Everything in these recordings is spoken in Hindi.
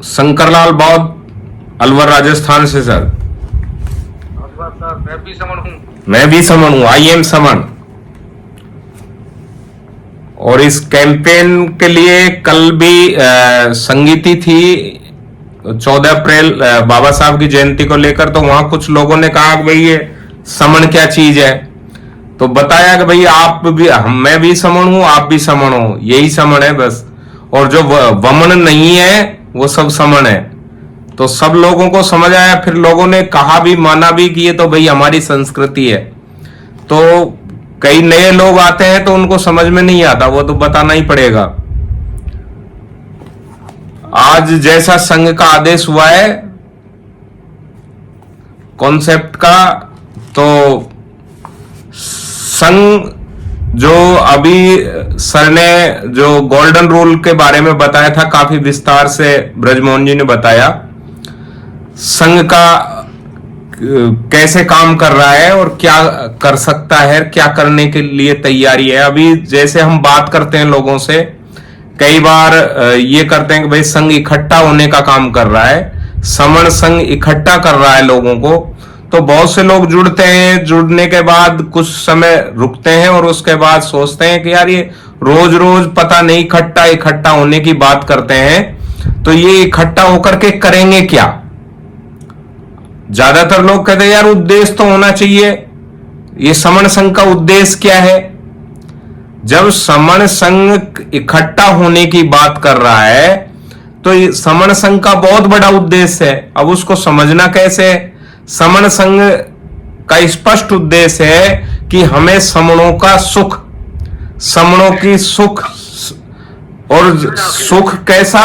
शंकरलाल बौद्ध, अलवर राजस्थान से सर। सर मैं भी समन हूँ। मैं भी समन हूँ, आई एम समन। और इस कैंपेन के लिए कल भी संगीति थी 14 अप्रैल बाबा साहब की जयंती को लेकर, तो वहां कुछ लोगों ने कहा कि भाई ये समन क्या चीज है, तो बताया कि भाई आप भी, मैं भी समन हूं, आप भी समन हो, यही समन है बस। और जो वमन नहीं है वो सब समन है। तो सब लोगों को समझ आया, फिर लोगों ने कहा भी, माना भी कि ये तो भाई हमारी संस्कृति है। तो कई नए लोग आते हैं तो उनको समझ में नहीं आता, वो तो बताना ही पड़ेगा। आज जैसा संघ का आदेश हुआ है कॉन्सेप्ट का, तो संघ जो अभी सर ने जो गोल्डन रूल के बारे में बताया था, काफी विस्तार से ब्रजमोहन जी ने बताया संघ का कैसे काम कर रहा है और क्या कर सकता है, क्या करने के लिए तैयारी है। अभी जैसे हम बात करते हैं लोगों से, कई बार ये करते हैं कि भाई संघ इकट्ठा होने का काम कर रहा है, समन संघ इकट्ठा कर रहा है लोगों को। तो बहुत से लोग जुड़ते हैं, जुड़ने के बाद कुछ समय रुकते हैं और उसके बाद सोचते हैं कि यार ये रोज रोज पता नहीं इकट्ठा होने की बात करते हैं, तो ये इकट्ठा होकर के करेंगे क्या। ज्यादातर लोग कहते हैं यार उद्देश्य तो होना चाहिए, ये समन संघ का उद्देश्य क्या है। जब समन संघ इकट्ठा होने की बात कर रहा है तो समन संघ का बहुत बड़ा उद्देश्य है। अब उसको समझना कैसे है। समन संघ का स्पष्ट उद्देश्य है कि हमें समणों का सुख, समणों की सुख, और सुख कैसा,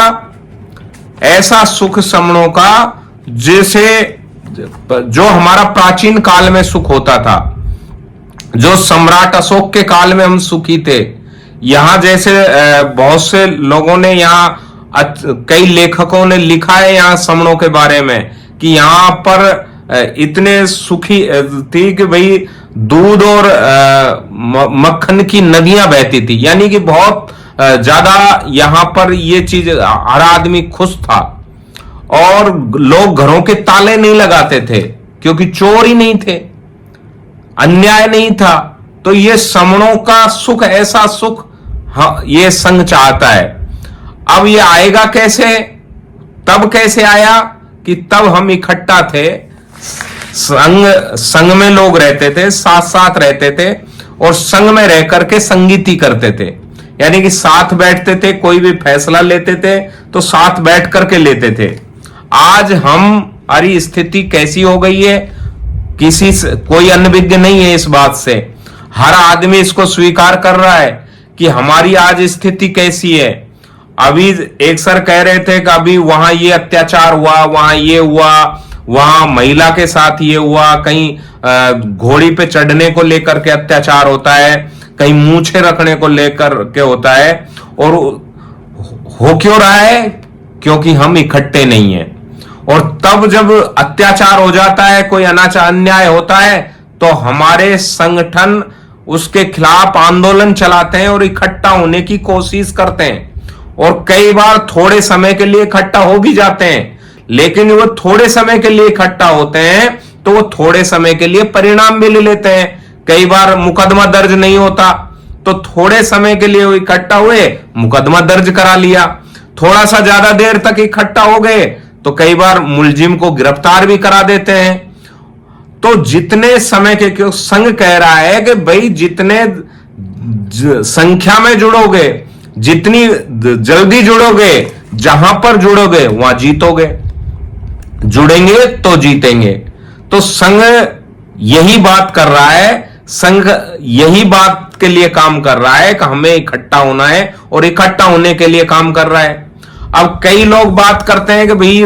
ऐसा सुख समणों का जैसे जो हमारा प्राचीन काल में सुख होता था, जो सम्राट अशोक के काल में हम सुखी थे। यहां जैसे बहुत से लोगों ने, यहां कई लेखकों ने लिखा है यहां समणों के बारे में कि यहां पर इतने सुखी थी कि भाई दूध और मक्खन की नदियां बहती थी, यानी कि बहुत ज्यादा यहां पर ये चीज, हर आदमी खुश था और लोग घरों के ताले नहीं लगाते थे क्योंकि चोर ही नहीं थे, अन्याय नहीं था। तो ये समणों का सुख, ऐसा सुख ये संघ चाहता है। अब ये आएगा कैसे, तब कैसे आया कि तब हम इकट्ठा थे, संघ में लोग रहते थे, साथ साथ रहते थे और संघ में रह करके संगीति करते थे, यानी कि साथ बैठते थे, कोई भी फैसला लेते थे तो साथ बैठ करके लेते थे। आज हमारी स्थिति कैसी हो गई है, किसी से कोई अनभिज्ञ नहीं है इस बात से, हर आदमी इसको स्वीकार कर रहा है कि हमारी आज स्थिति कैसी है। अभी एक सर कह रहे थे कि अभी वहां ये अत्याचार हुआ, वहां ये हुआ, वहां महिला के साथ ये हुआ, कहीं घोड़ी पे चढ़ने को लेकर के अत्याचार होता है, कहीं मूछे रखने को लेकर के होता है। और हो क्यों रहा है, क्योंकि हम इकट्ठे नहीं हैं। और तब जब अत्याचार हो जाता है, कोई अनाचार अन्याय होता है, तो हमारे संगठन उसके खिलाफ आंदोलन चलाते हैं और इकट्ठा होने की कोशिश करते हैं। और कई बार थोड़े समय के लिए इकट्ठा हो भी जाते हैं, लेकिन वो थोड़े समय के लिए इकट्ठा होते हैं तो वो थोड़े समय के लिए परिणाम भी ले लेते हैं। कई बार मुकदमा दर्ज नहीं होता तो थोड़े समय के लिए वो इकट्ठा हुए, मुकदमा दर्ज करा लिया। थोड़ा सा ज्यादा देर तक इकट्ठा हो गए तो कई बार मुलजिम को गिरफ्तार भी करा देते हैं। तो जितने समय के, क्यों संघ कह रहा है कि भाई जितने संख्या में जुड़ोगे, जितनी जल्दी जुड़ोगे, जहां पर जुड़ोगे वहां जीतोगे, जुड़ेंगे तो जीतेंगे। तो संघ यही बात कर रहा है, संघ यही बात के लिए काम कर रहा है कि हमें इकट्ठा होना है और इकट्ठा होने के लिए काम कर रहा है। अब कई लोग बात करते हैं कि भाई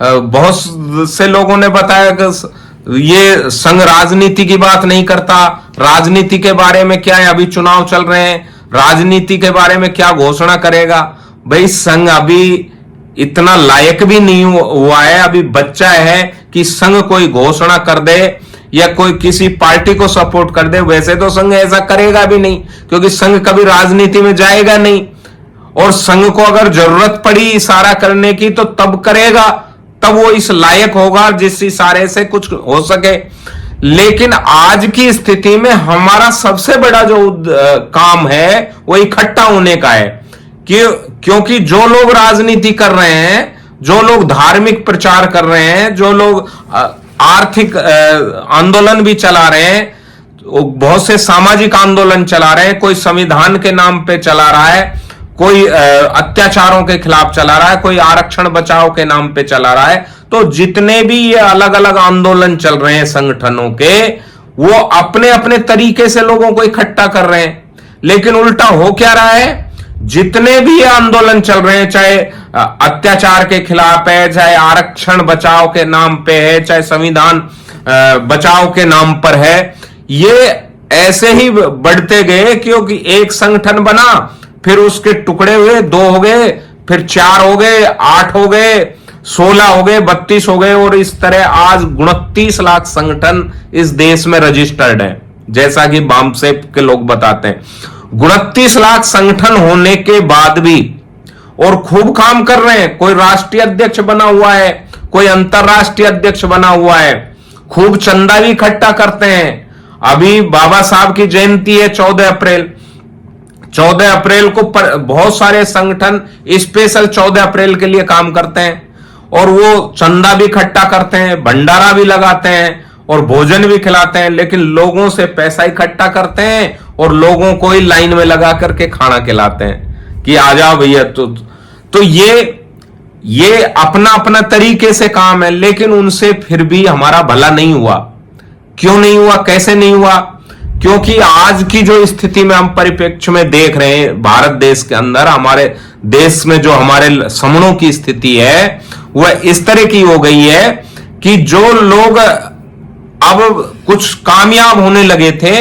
बहुत से लोगों ने बताया कि ये संघ राजनीति की बात नहीं करता, राजनीति के बारे में क्या है, अभी चुनाव चल रहे हैं, राजनीति के बारे में क्या घोषणा करेगा। भाई संघ अभी इतना लायक भी नहीं हुआ है, अभी बच्चा है कि संघ कोई घोषणा कर दे या कोई किसी पार्टी को सपोर्ट कर दे। वैसे तो संघ ऐसा करेगा भी नहीं, क्योंकि संघ कभी राजनीति में जाएगा नहीं। और संघ को अगर जरूरत पड़ी इशारा करने की तो तब करेगा, तब वो इस लायक होगा जिस इशारे से कुछ हो सके। लेकिन आज की स्थिति में हमारा सबसे बड़ा जो काम है वो इकट्ठा होने का है, क्योंकि जो लोग राजनीति कर रहे हैं, जो लोग धार्मिक प्रचार कर रहे हैं, जो लोग आर्थिक आंदोलन भी चला रहे हैं, बहुत से सामाजिक आंदोलन चला रहे हैं, कोई संविधान के नाम पे चला रहा है, कोई अत्याचारों के खिलाफ चला रहा है, कोई आरक्षण बचाओ के नाम पे चला रहा है। तो जितने भी ये अलग अलग आंदोलन चल रहे हैं संगठनों के, वो अपने अपने तरीके से लोगों को इकट्ठा कर रहे हैं। लेकिन उल्टा हो क्या रहा है, जितने भी ये आंदोलन चल रहे हैं, चाहे अत्याचार के खिलाफ है, चाहे आरक्षण बचाओ के नाम पे है, चाहे संविधान बचाओ के नाम पर है, ये ऐसे ही बढ़ते गए, क्योंकि एक संगठन बना, फिर उसके टुकड़े हुए, 2 हो गए, फिर 4 हो गए, 8 हो गए, 16 हो गए, 32 हो गए, और इस तरह आज 29 लाख संगठन इस देश में रजिस्टर्ड है, जैसा कि बामसेप के लोग बताते हैं। 29 लाख संगठन होने के बाद भी और खूब काम कर रहे हैं। कोई राष्ट्रीय अध्यक्ष बना हुआ है, कोई अंतरराष्ट्रीय अध्यक्ष बना हुआ है, खूब चंदा भी इकट्ठा करते हैं। अभी बाबा साहब की जयंती है 14 अप्रैल। 14 अप्रैल को बहुत सारे संगठन स्पेशल 14 अप्रैल के लिए काम करते हैं, और वो चंदा भी इकट्ठा करते हैं, भंडारा भी लगाते हैं और भोजन भी खिलाते हैं। लेकिन लोगों से पैसा इकट्ठा करते हैं और लोगों को ही लाइन में लगा करके खाना खिलाते हैं कि आ जाओ भैया। तो ये अपना अपना तरीके से काम है, लेकिन उनसे फिर भी हमारा भला नहीं हुआ। क्यों नहीं हुआ, कैसे नहीं हुआ? क्योंकि आज की जो स्थिति में हम परिप्रेक्ष्य में देख रहे हैं, भारत देश के अंदर, हमारे देश में जो हमारे समणों की स्थिति है वह इस तरह की हो गई है कि जो लोग अब कुछ कामयाब होने लगे थे,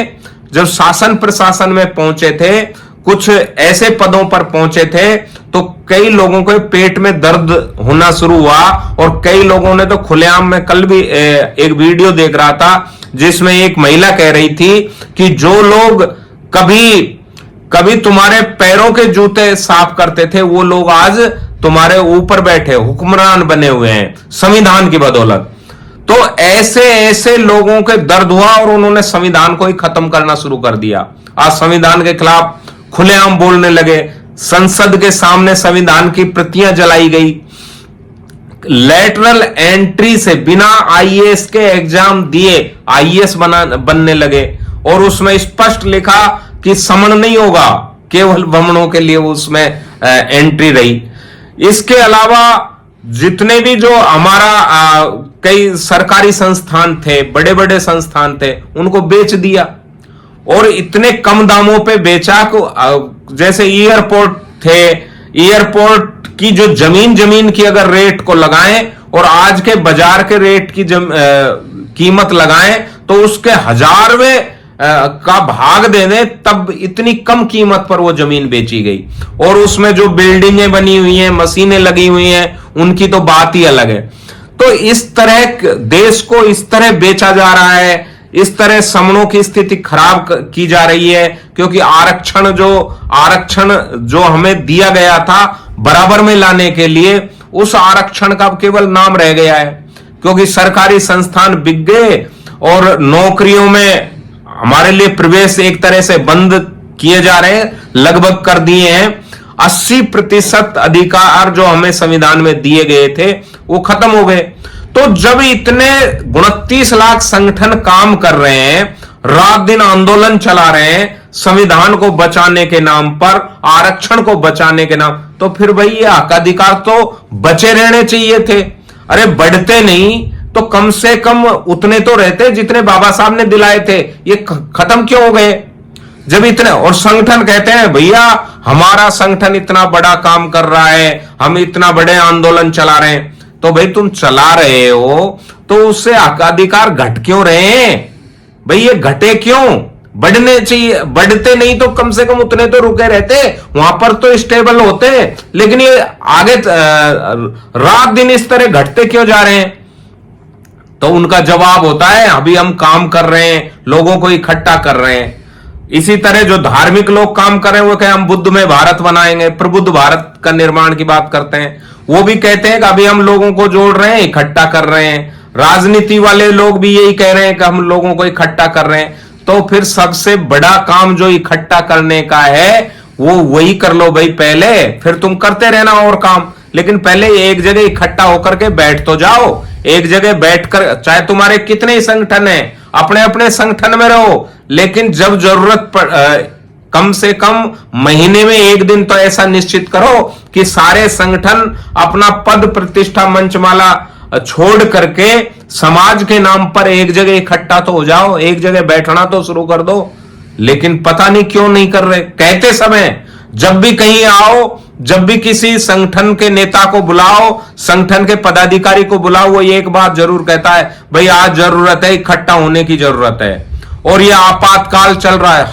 जब शासन प्रशासन में पहुंचे थे, कुछ ऐसे पदों पर पहुंचे थे, तो कई लोगों को पेट में दर्द होना शुरू हुआ, और कई लोगों ने तो खुलेआम में, कल भी एक वीडियो देख रहा था जिसमें एक महिला कह रही थी कि जो लोग कभी तुम्हारे पैरों के जूते साफ करते थे, वो लोग आज तुम्हारे ऊपर बैठे हुक्मरान बने हुए हैं संविधान की बदौलत। तो ऐसे ऐसे लोगों के दर्द हुआ और उन्होंने संविधान को ही खत्म करना शुरू कर दिया। आज संविधान के खिलाफ खुलेआम बोलने लगे, संसद के सामने संविधान की प्रतियां जलाई गई, लेटरल एंट्री से बिना आईएएस के एग्जाम दिए आईएएस बनने लगे, और उसमें स्पष्ट लिखा कि समण नहीं होगा, केवल वमनों के लिए उसमें एंट्री रही। इसके अलावा जितने भी जो हमारा कई सरकारी संस्थान थे, बड़े बड़े संस्थान थे, उनको बेच दिया, और इतने कम दामों पे बेचा को, जैसे एयरपोर्ट थे, एयरपोर्ट की जो जमीन की अगर रेट को लगाएं और आज के बाजार के रेट की कीमत लगाएं, तो उसके 1000वें का भाग दे दें, तब इतनी कम कीमत पर वो जमीन बेची गई। और उसमें जो बिल्डिंगें बनी हुई हैं, मशीनें लगी हुई हैं, उनकी तो बात ही अलग है। तो इस तरह देश को इस तरह बेचा जा रहा है, इस तरह समणों की स्थिति खराब की जा रही है, क्योंकि आरक्षण जो हमें दिया गया था बराबर में लाने के लिए, उस आरक्षण का केवल नाम रह गया है, क्योंकि सरकारी संस्थान बिक गए और नौकरियों में हमारे लिए प्रवेश एक तरह से बंद किए जा रहे हैं, लगभग कर दिए हैं। 80% अधिकार जो हमें संविधान में दिए गए थे वो खत्म हो गए। तो जब इतने 29 लाख संगठन काम कर रहे हैं, रात दिन आंदोलन चला रहे हैं संविधान को बचाने के नाम पर, आरक्षण को बचाने के नाम, तो फिर भाई ये हक अधिकार तो बचे रहने चाहिए थे। अरे बढ़ते नहीं तो कम से कम उतने तो रहते जितने बाबा साहब ने दिलाए थे, ये खत्म क्यों हो गए? जब इतने, और संगठन कहते हैं भैया हमारा संगठन इतना बड़ा काम कर रहा है, हम इतना बड़े आंदोलन चला रहे हैं, तो भाई तुम चला रहे हो तो उससे हक अधिकार घट क्यों रहे हैं? भाई ये घटे क्यों? बढ़ने चाहिए, बढ़ते नहीं तो कम से कम उतने तो रुके रहते, वहां पर तो स्टेबल होते, लेकिन ये आगे रात दिन इस तरह घटते क्यों जा रहे हैं? तो उनका जवाब होता है अभी हम काम कर रहे हैं, लोगों को इकट्ठा कर रहे हैं। इसी तरह जो धार्मिक लोग काम कर रहे हैं वो कहें हम बुद्धमय भारत बनाएंगे, प्रबुद्ध भारत का निर्माण की बात करते हैं। वो भी कहते हैं कि अभी हम लोगों को जोड़ रहे हैं, इकट्ठा कर रहे हैं। राजनीति वाले लोग भी यही कह रहे हैं कि हम लोगों को इकट्ठा कर रहे हैं। तो फिर सबसे बड़ा काम जो इकट्ठा करने का है वो वही कर लो भाई पहले, फिर तुम करते रहना और काम। लेकिन पहले एक जगह इकट्ठा होकर के बैठ तो जाओ। एक जगह बैठकर, चाहे तुम्हारे कितने ही संगठन हैं, अपने अपने संगठन में रहो, लेकिन जब जरूरत कम से कम महीने में एक दिन तो ऐसा निश्चित करो कि सारे संगठन अपना पद प्रतिष्ठा मंचमाला छोड़ करके समाज के नाम पर एक जगह इकट्ठा तो हो जाओ, एक जगह बैठना तो शुरू कर दो। लेकिन पता नहीं क्यों नहीं कर रहे। कहते समय जब भी कहीं आओ, जब भी किसी संगठन के नेता को बुलाओ, संगठन के पदाधिकारी को बुलाओ, वो एक बात जरूर कहता है, भाई आज जरूरत है, इकट्ठा होने की जरूरत है। और ये आपातकाल चल रहा है।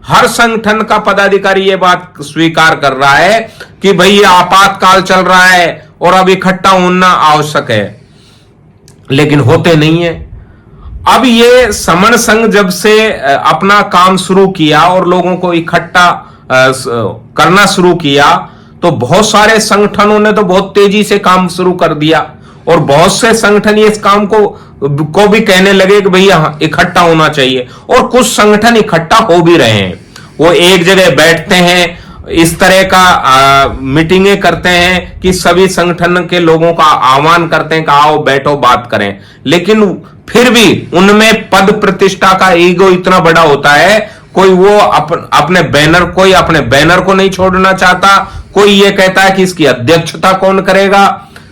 हर संगठन का पदाधिकारी ये बात स्वीकार कर रहा है कि भाई ये आपातकाल चल रहा है और अब इकट्ठा होना आवश्यक है, लेकिन होते नहीं है। अब ये समण संघ जब से अपना काम शुरू किया और लोगों को इकट्ठा करना शुरू किया, तो बहुत सारे संगठनों ने तो बहुत तेजी से काम शुरू कर दिया और बहुत से संगठन ये इस काम को भी कहने लगे कि भैया इकट्ठा होना चाहिए। और कुछ संगठन इकट्ठा हो भी रहे हैं, वो एक जगह बैठते हैं, इस तरह का मीटिंगें करते हैं कि सभी संगठन के लोगों का आह्वान करते हैं कि आओ बैठो बात करें। लेकिन फिर भी उनमें पद प्रतिष्ठा का ईगो इतना बड़ा होता है, कोई वो अपने बैनर को नहीं छोड़ना चाहता, कोई ये कहता है कि इसकी अध्यक्षता कौन करेगा।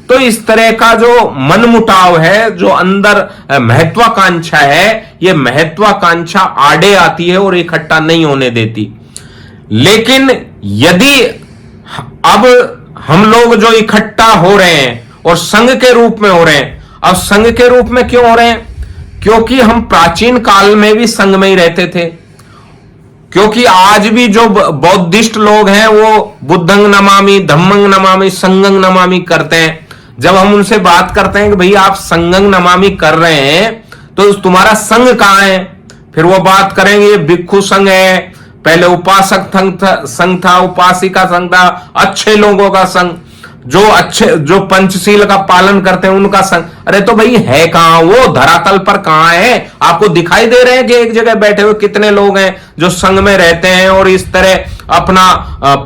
तो इस तरह का जो मनमुटाव है, जो अंदर महत्वाकांक्षा है, ये महत्वाकांक्षा आड़े आती है और इकट्ठा नहीं होने देती। लेकिन यदि अब हम लोग जो इकट्ठा हो रहे हैं और संघ के रूप में हो रहे हैं, अब संघ के रूप में क्यों हो रहे हैं? क्योंकि हम प्राचीन काल में भी संघ में ही रहते थे। क्योंकि आज भी जो बौद्धिस्ट लोग हैं वो बुद्धंग नमामि, धम्मंग नमामि, संघंग नमामि करते हैं। जब हम उनसे बात करते हैं कि भैया आप संघंग नमामि कर रहे हैं तो तुम्हारा संघ कहां है, फिर वो बात करेंगे ये भिक्षु संघ है, पहले उपासक संघ था, उपासिका संघ था, अच्छे लोगों का संघ, जो पंचशील का पालन करते हैं उनका संघ। अरे तो भाई है कहां वो, धरातल पर कहां है? आपको दिखाई दे रहे हैं कि एक जगह बैठे हुए कितने लोग हैं जो संघ में रहते हैं और इस तरह अपना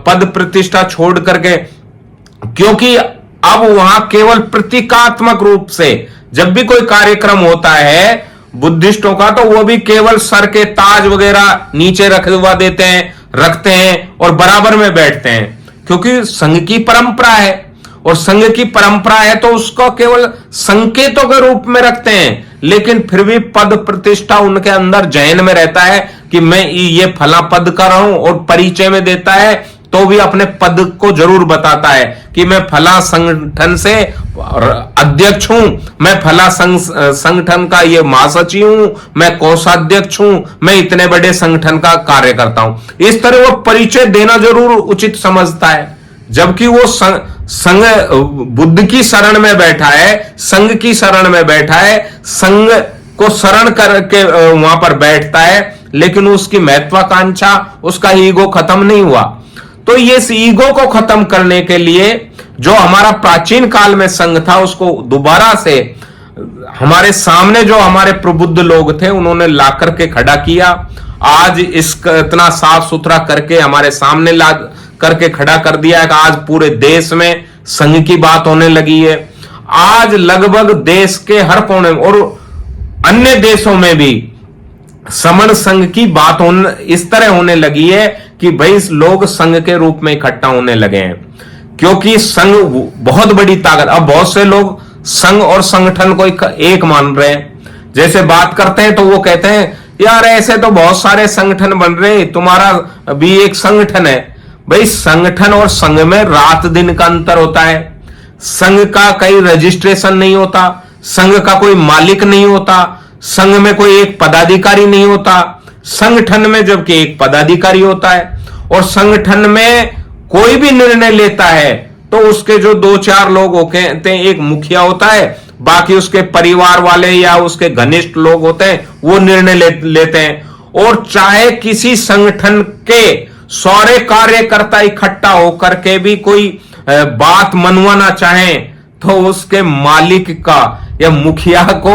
पद प्रतिष्ठा छोड़ करके। क्योंकि अब वहां केवल प्रतीकात्मक रूप से जब भी कोई कार्यक्रम होता है बुद्धिस्टों का, तो वो भी केवल सर के ताज वगैरह नीचे रखते हैं और बराबर में बैठते हैं, क्योंकि संघ की परंपरा है। और संघ की परंपरा है तो उसको केवल संकेतों के रूप में रखते हैं, लेकिन फिर भी पद प्रतिष्ठा उनके अंदर जहन में रहता है कि मैं ये फला पद कर रहा हूं। और परिचय में देता है तो भी अपने पद को जरूर बताता है कि मैं फला संगठन से अध्यक्ष हूं, मैं फला संगठन का ये महासचिव हूं, मैं कोषाध्यक्ष हूं, मैं इतने बड़े संगठन का कार्य करता हूं। इस तरह वो परिचय देना जरूर उचित समझता है। जबकि वो संघ बुद्ध की शरण में बैठा है, संघ की शरण में बैठा है, संघ को शरण करके वहां पर बैठता है, लेकिन उसकी महत्वाकांक्षा, उसका ईगो खत्म नहीं हुआ। तो ये ईगो को खत्म करने के लिए जो हमारा प्राचीन काल में संघ था, उसको दोबारा से हमारे सामने जो हमारे प्रबुद्ध लोग थे उन्होंने ला करके खड़ा किया। आज इसका इतना साफ सुथरा करके हमारे सामने ला करके खड़ा कर दिया है कि आज पूरे देश में संघ की बात होने लगी है। आज लगभग देश के हर कोने और अन्य देशों में भी समण संघ की बात इस तरह होने लगी है कि भाई लोग संघ के रूप में इकट्ठा होने लगे हैं, क्योंकि संघ बहुत बड़ी ताकत। अब बहुत से लोग संघ और संगठन को एक मान रहे हैं। जैसे बात करते हैं तो वो कहते हैं यार ऐसे तो बहुत सारे संगठन बन रहे, तुम्हारा भी एक संगठन है। भाई संगठन और संघ में रात दिन का अंतर होता है। संघ का कहीं रजिस्ट्रेशन नहीं होता, संघ का कोई मालिक नहीं होता, संघ में कोई एक पदाधिकारी नहीं होता। संगठन में जबकि एक पदाधिकारी होता है और संगठन में कोई भी निर्णय लेता है तो उसके जो 2-4 लोग होते हैं, एक मुखिया होता है, बाकी उसके परिवार वाले या उसके घनिष्ठ लोग होते हैं वो निर्णय लेते हैं। और चाहे किसी संगठन के सारे कार्यकर्ता इकट्ठा होकर के भी कोई बात मनवाना चाहे तो उसके मालिक का या मुखिया को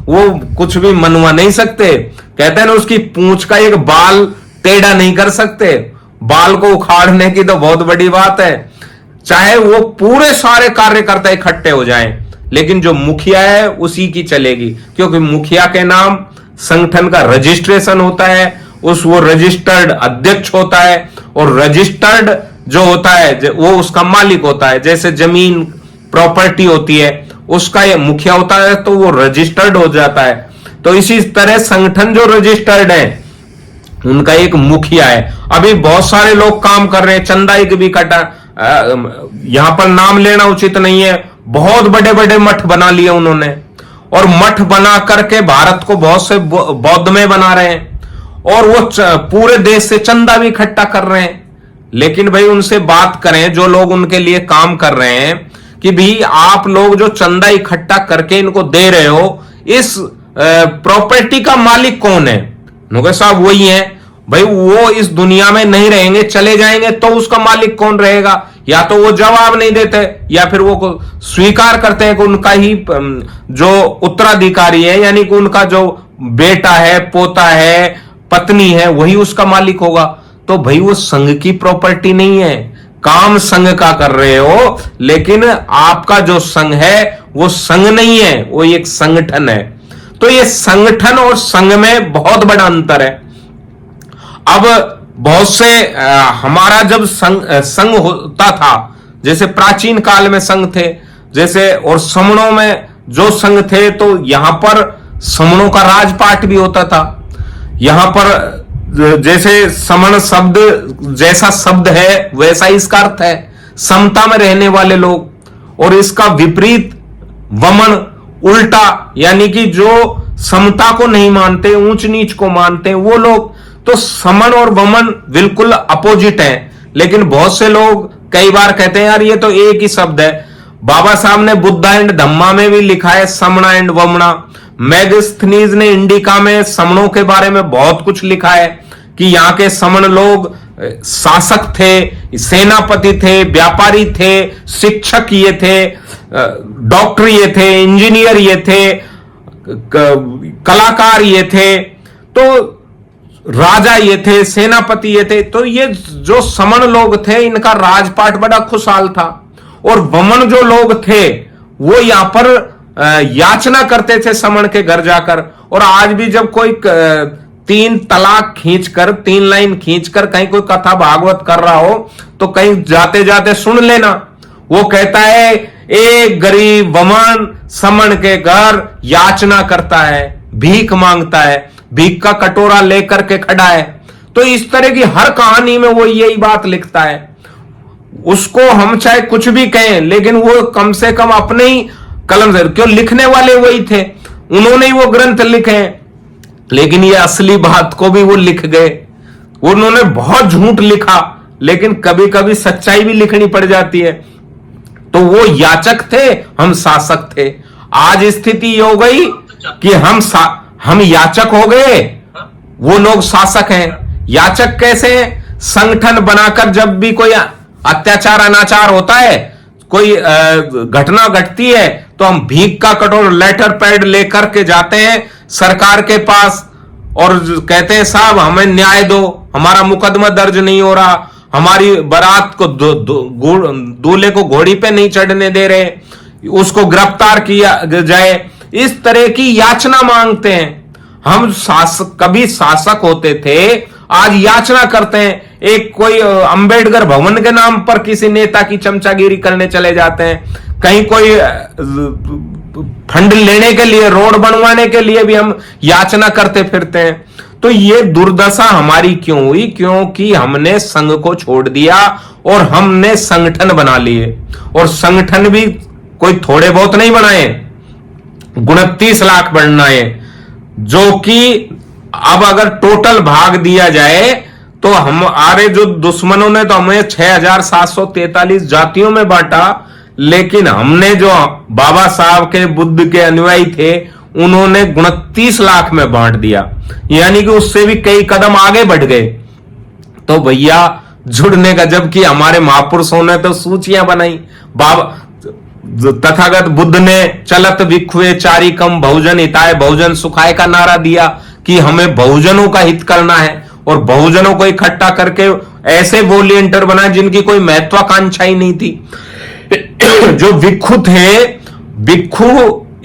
वो कुछ भी मनवा नहीं सकते। कहते हैं ना, उसकी पूंछ का एक बाल टेढ़ा नहीं कर सकते। बाल को उखाड़ने की तो बहुत बड़ी बात है, चाहे वो पूरे सारे कार्यकर्ता इकट्ठे हो जाएं, लेकिन जो मुखिया है उसी की चलेगी, क्योंकि मुखिया के नाम संगठन का रजिस्ट्रेशन होता है, वो रजिस्टर्ड अध्यक्ष होता है, और रजिस्टर्ड जो होता है वो उसका मालिक होता है। जैसे जमीन प्रॉपर्टी होती है, उसका ये मुखिया होता है तो वो रजिस्टर्ड हो जाता है। तो इसी तरह संगठन जो रजिस्टर्ड है उनका एक मुखिया है। अभी बहुत सारे लोग काम कर रहे हैं, चंदा एक भी कटा, यहां पर नाम लेना उचित नहीं है, बहुत बड़े बड़े मठ बना लिए उन्होंने, और मठ बना करके भारत को बहुत से बौद्धमय बना रहे हैं, और वो पूरे देश से चंदा भी इकट्ठा कर रहे हैं। लेकिन भाई उनसे बात करें जो लोग उनके लिए काम कर रहे हैं कि भी आप लोग जो चंदा इकट्ठा करके इनको दे रहे हो, इस प्रॉपर्टी का मालिक कौन है? उन्होंने साहब वही है। भाई वो इस दुनिया में नहीं रहेंगे, चले जाएंगे, तो उसका मालिक कौन रहेगा? या तो वो जवाब नहीं देते, या फिर वो स्वीकार करते हैं कि उनका ही जो उत्तराधिकारी है, यानी कि उनका जो बेटा है, पोता है, पत्नी है, वही उसका मालिक होगा। तो भाई वो संघ की प्रॉपर्टी नहीं है, काम संघ का कर रहे हो, लेकिन आपका जो संघ है वो संघ नहीं है, वो एक संगठन है। तो ये संगठन और संघ में बहुत बड़ा अंतर है। अब बहुत से हमारा जब संघ होता था, जैसे प्राचीन काल में संघ थे, जैसे और समणों में जो संघ थे, तो यहां पर समणों का राजपाट भी होता था। यहां पर जैसे समण शब्द जैसा शब्द है वैसा इसका अर्थ है, समता में रहने वाले लोग, और इसका विपरीत वमन, उल्टा, यानी कि जो समता को नहीं मानते, ऊंच नीच को मानते हैं वो लोग। तो समन और वमन बिल्कुल अपोजिट है। लेकिन बहुत से लोग कई बार कहते हैं यार ये तो एक ही शब्द है। बाबा साहब ने बुद्धा एंड धम्मा में भी लिखा है समणा एंड वमना। मैगस्थनीज ने इंडिका में समणों के बारे में बहुत कुछ लिखा है कि यहाँ के समण लोग शासक थे, सेनापति थे, व्यापारी थे, शिक्षक ये थे, डॉक्टर ये थे, इंजीनियर ये थे, कलाकार ये थे, तो राजा ये थे, सेनापति ये थे। तो ये जो समण लोग थे इनका राजपाट बड़ा खुशहाल था। और वमन जो लोग थे वो यहां पर याचना करते थे समण के घर जाकर। और आज भी जब कोई 3 तलाक खींचकर, 3 लाइन खींचकर कहीं कोई कथा भागवत कर रहा हो तो कहीं जाते जाते सुन लेना, वो कहता है एक गरीब वमन समण के घर याचना करता है, भीख मांगता है, भीख का कटोरा लेकर के खड़ा है। तो इस तरह की हर कहानी में वो यही बात लिखता है। उसको हम चाहे कुछ भी कहें, लेकिन वो कम से कम अपने ही कलम से, क्यों लिखने वाले वही थे, उन्होंने ही वो ग्रंथ लिखे। लेकिन ये असली बात को भी वो लिख गए। उन्होंने बहुत झूठ लिखा, लेकिन कभी कभी सच्चाई भी लिखनी पड़ जाती है। तो वो याचक थे, हम शासक थे। आज स्थिति ये हो गई कि हम याचक हो गए, वो लोग शासक हैं। याचक कैसे हैं? संगठन बनाकर जब भी कोई अत्याचार अनाचार होता है, कोई घटना घटती है, तो हम भीख का कटोरा, लेटर पैड लेकर के जाते हैं सरकार के पास और कहते हैं साहब हमें न्याय दो, हमारा मुकदमा दर्ज नहीं हो रहा, हमारी बारात को दूल्हे को घोड़ी पे नहीं चढ़ने दे रहे, उसको गिरफ्तार किया जाए। इस तरह की याचना मांगते हैं। हम कभी शासक होते थे, आज याचना करते हैं। एक कोई अंबेडकर भवन के नाम पर किसी नेता की चमचागिरी करने चले जाते हैं, कहीं कोई फंड लेने के लिए, रोड बनवाने के लिए भी हम याचना करते फिरते हैं। तो ये दुर्दशा हमारी क्यों हुई? क्योंकि हमने संघ को छोड़ दिया और हमने संगठन बना लिए। और संगठन भी कोई थोड़े बहुत नहीं बनाए, 29 लाख बनाए, जो कि अब अगर टोटल भाग दिया जाए तो हमारे जो दुश्मनों ने तो हमें 6743 जातियों में बांटा, लेकिन हमने जो बाबा साहब के बुद्ध के अनुयायी थे उन्होंने 29 लाख में बांट दिया, यानी कि उससे भी कई कदम आगे बढ़ गए। तो भैया जुड़ने का, जबकि हमारे महापुरुषों ने तो सूचियां बनाई। बाबा तथागत बुद्ध ने चलत भिक्षुए चारी कम बहुजन हिताय बहुजन सुखाय का नारा दिया कि हमें बहुजनों का हित करना है और बहुजनों को इकट्ठा करके ऐसे वॉलिंटियर बनाए जिनकी कोई महत्वाकांक्षा ही नहीं थी। जो भिक्षु थे, भिक्षु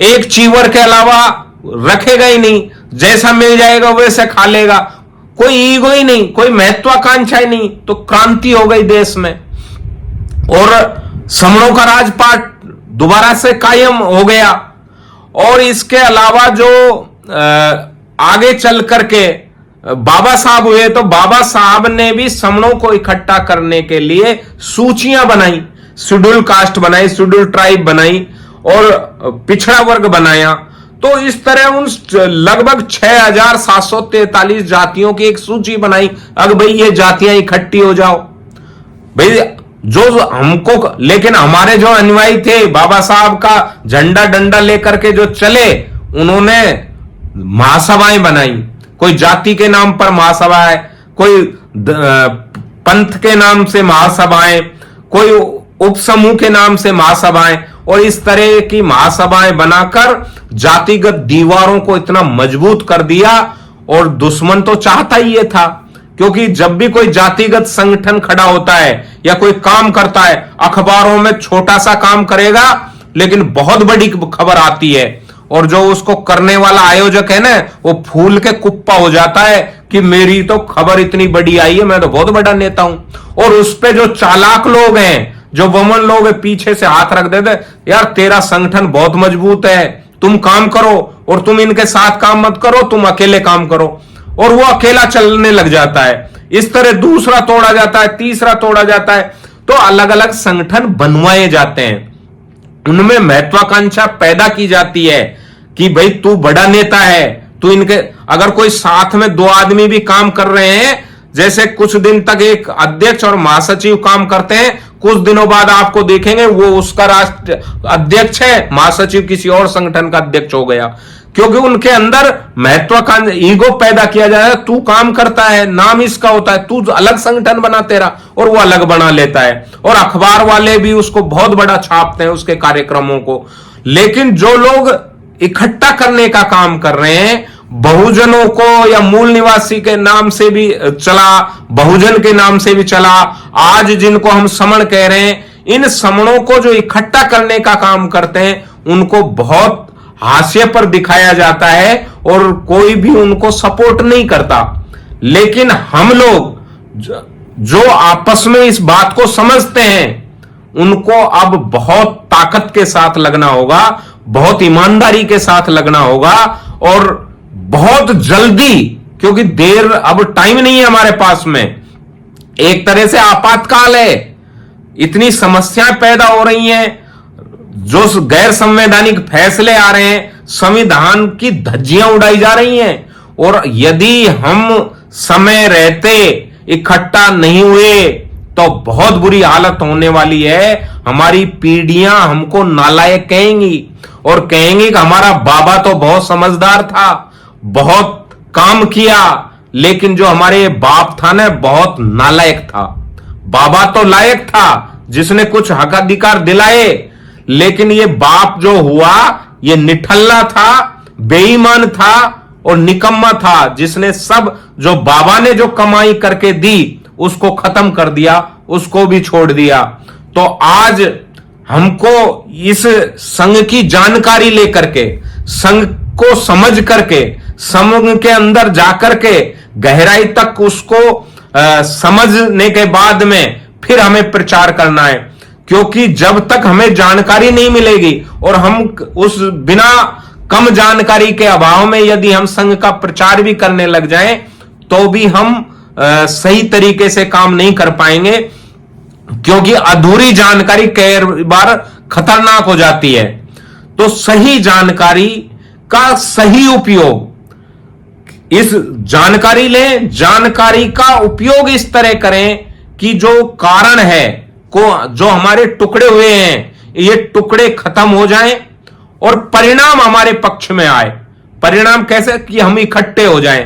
एक चीवर के अलावा रखेगा ही नहीं, जैसा मिल जाएगा वैसे खा लेगा, कोई ईगो ही नहीं, कोई महत्वाकांक्षा ही नहीं। तो क्रांति हो गई देश में और समणों का राजपाट दोबारा से कायम हो गया। और इसके अलावा जो आगे चल करके बाबा साहब हुए, तो बाबा साहब ने भी समणों को इकट्ठा करने के लिए सूचियां बनाई, शेड्यूल कास्ट बनाई, शेड्यूल ट्राइब बनाई और पिछड़ा वर्ग बनाया। तो इस तरह उन लगभग 6743 जातियों की एक सूची बनाई। अब भाई ये जातियां इकट्ठी हो जाओ भाई, जो हमको, लेकिन हमारे जो अनुयायी थे बाबा साहब का झंडा डंडा लेकर के जो चले, उन्होंने महासभाएं बनाई। कोई जाति के नाम पर महासभाएं, कोई पंथ के नाम से महासभाएं, कोई उपसमूह के नाम से महासभाएं, और इस तरह की महासभाएं बनाकर जातिगत दीवारों को इतना मजबूत कर दिया। और दुश्मन तो चाहता ही ये था, क्योंकि जब भी कोई जातिगत संगठन खड़ा होता है या कोई काम करता है, अखबारों में छोटा सा काम करेगा लेकिन बहुत बड़ी खबर आती है, और जो उसको करने वाला आयोजक है ना, वो फूल के कुप्पा हो जाता है कि मेरी तो खबर इतनी बड़ी आई है, मैं तो बहुत बड़ा नेता हूं। और उस पे जो चालाक लोग हैं, जो वमन लोग पीछे से हाथ रख देते, यार तेरा संगठन बहुत मजबूत है, तुम काम करो, और तुम इनके साथ काम मत करो, तुम अकेले काम करो, और वो अकेला चलने लग जाता है। इस तरह दूसरा तोड़ा जाता है, तीसरा तोड़ा जाता है। तो अलग अलग संगठन बनवाए जाते हैं, उनमें महत्वाकांक्षा पैदा की जाती है कि भाई तू बड़ा नेता है, तू इनके, अगर कोई साथ में दो आदमी भी काम कर रहे हैं, जैसे कुछ दिन तक एक अध्यक्ष और महासचिव काम करते हैं, कुछ दिनों बाद आपको देखेंगे वो उसका राष्ट्र अध्यक्ष है, महासचिव किसी और संगठन का अध्यक्ष हो गया, क्योंकि उनके अंदर महत्वाकांक्षा, ईगो पैदा किया जाए। तू काम करता है, नाम इसका होता है, तू अलग संगठन बना तेरा, और वो अलग बना लेता है। और अखबार वाले भी उसको बहुत बड़ा छापते हैं, उसके कार्यक्रमों को। लेकिन जो लोग इकट्ठा करने का काम कर रहे हैं, बहुजनों को, या मूल निवासी के नाम से भी चला, बहुजन के नाम से भी चला, आज जिनको हम समण कह रहे हैं, इन समणों को जो इकट्ठा करने का काम करते हैं, उनको बहुत हाशिए पर दिखाया जाता है और कोई भी उनको सपोर्ट नहीं करता। लेकिन हम लोग जो आपस में इस बात को समझते हैं, उनको अब बहुत ताकत के साथ लगना होगा, बहुत ईमानदारी के साथ लगना होगा, और बहुत जल्दी, क्योंकि देर, अब टाइम नहीं है हमारे पास में, एक तरह से आपातकाल है, इतनी समस्याएं पैदा हो रही हैं, जो गैर संवैधानिक फैसले आ रहे हैं, संविधान की धज्जियां उड़ाई जा रही हैं। और यदि हम समय रहते इकट्ठा नहीं हुए तो बहुत बुरी हालत होने वाली है। हमारी पीढ़ियां हमको नालायक कहेंगी और कहेंगी कि हमारा बाबा तो बहुत समझदार था, बहुत काम किया, लेकिन जो हमारे बाप था ना, बहुत नालायक था। बाबा तो लायक था, जिसने कुछ हक अधिकार दिलाए, लेकिन ये बाप जो हुआ, ये निठल्ला था, बेईमान था और निकम्मा था, जिसने सब जो बाबा ने जो कमाई करके दी उसको खत्म कर दिया, उसको भी छोड़ दिया। तो आज हमको इस संघ की जानकारी लेकर के, संघ को समझ करके, संघ के अंदर जाकर के गहराई तक उसको समझने के बाद में फिर हमें प्रचार करना है। क्योंकि जब तक हमें जानकारी नहीं मिलेगी, और हम उस बिना कम जानकारी के अभाव में यदि हम संघ का प्रचार भी करने लग जाएं, तो भी हम सही तरीके से काम नहीं कर पाएंगे, क्योंकि अधूरी जानकारी कई बार खतरनाक हो जाती है। तो सही जानकारी का सही उपयोग, इस जानकारी लें, जानकारी का उपयोग इस तरह करें कि जो कारण है को, जो हमारे टुकड़े हुए हैं, ये टुकड़े खत्म हो जाएं, और परिणाम हमारे पक्ष में आए। परिणाम कैसे? कि हम इकट्ठे हो जाएं।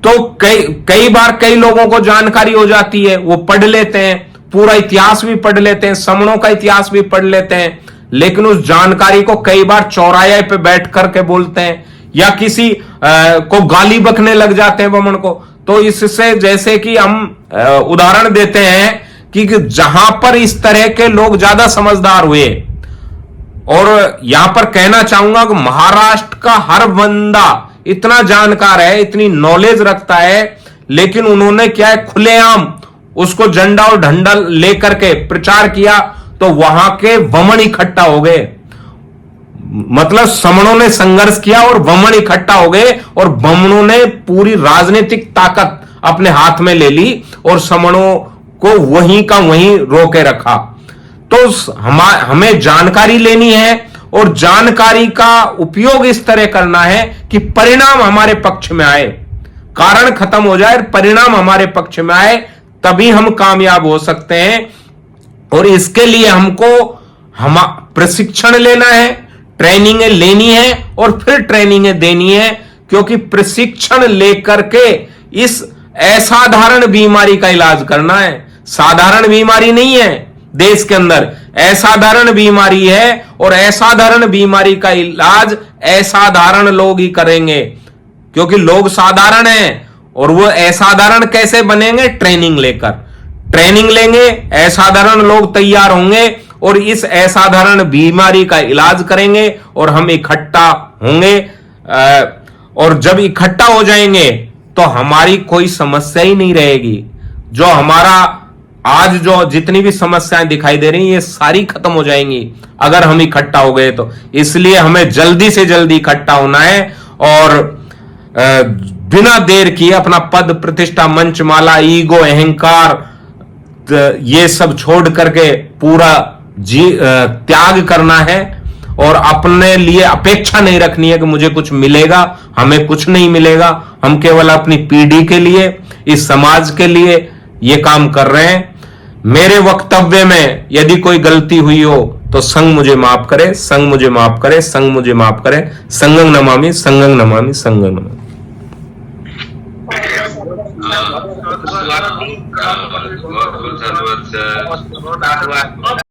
तो कई बार कई लोगों को जानकारी हो जाती है, वो पढ़ लेते हैं, पूरा इतिहास भी पढ़ लेते हैं, समणों का इतिहास भी पढ़ लेते हैं, लेकिन उस जानकारी को कई बार चौराहे पे बैठ करके बोलते हैं या किसी को गाली बकने लग जाते हैं बमन को। तो इससे जैसे कि हम उदाहरण देते हैं कि जहां पर इस तरह के लोग ज्यादा समझदार हुए, और यहां पर कहना चाहूंगा कि महाराष्ट्र का हर बंदा इतना जानकार है, इतनी नॉलेज रखता है, लेकिन उन्होंने क्या है, खुलेआम उसको झंडा और डंडा लेकर के प्रचार किया, तो वहां के वमन इकट्ठा हो गए। मतलब समणों ने संघर्ष किया और वमन इकट्ठा हो गए, और वमनों ने पूरी राजनीतिक ताकत अपने हाथ में ले ली और समणों को वहीं का वहीं रोके रखा। तो हमें जानकारी लेनी है और जानकारी का उपयोग इस तरह करना है कि परिणाम हमारे पक्ष में आए, कारण खत्म हो जाए, परिणाम हमारे पक्ष में आए, तभी हम कामयाब हो सकते हैं। और इसके लिए हमको हम प्रशिक्षण लेना है, ट्रेनिंगें लेनी है और फिर ट्रेनिंगें देनी है, क्योंकि प्रशिक्षण लेकर के इस असाधारण बीमारी का इलाज करना है। साधारण बीमारी नहीं है देश के अंदर, असाधारण बीमारी है, और असाधारण बीमारी का इलाज असाधारण लोग ही करेंगे, क्योंकि लोग साधारण हैं। और वो असाधारण कैसे बनेंगे? ट्रेनिंग लेकर। ट्रेनिंग लेंगे, असाधारण लोग तैयार होंगे और इस असाधारण बीमारी का इलाज करेंगे, और हम इकट्ठा होंगे। और जब इकट्ठा हो जाएंगे तो हमारी कोई समस्या ही नहीं रहेगी। जो हमारा आज जो जितनी भी समस्याएं दिखाई दे रही हैं, ये सारी खत्म हो जाएंगी अगर हम इकट्ठा हो गए तो। इसलिए हमें जल्दी से जल्दी इकट्ठा होना है और बिना देर किए अपना पद प्रतिष्ठा, मंचमाला, ईगो, अहंकार, ये सब छोड़ करके पूरा त्याग करना है, और अपने लिए अपेक्षा नहीं रखनी है कि मुझे कुछ मिलेगा। हमें कुछ नहीं मिलेगा। हम केवल अपनी पीढ़ी के लिए, इस समाज के लिए ये काम कर रहे हैं। मेरे वक्तव्य में यदि कोई गलती हुई हो तो संघ मुझे माफ करे, संघ मुझे माफ करे, संघ मुझे माफ करे। संघं नमामि, संघं नमामि, संघं नमामि। धन्यवाद।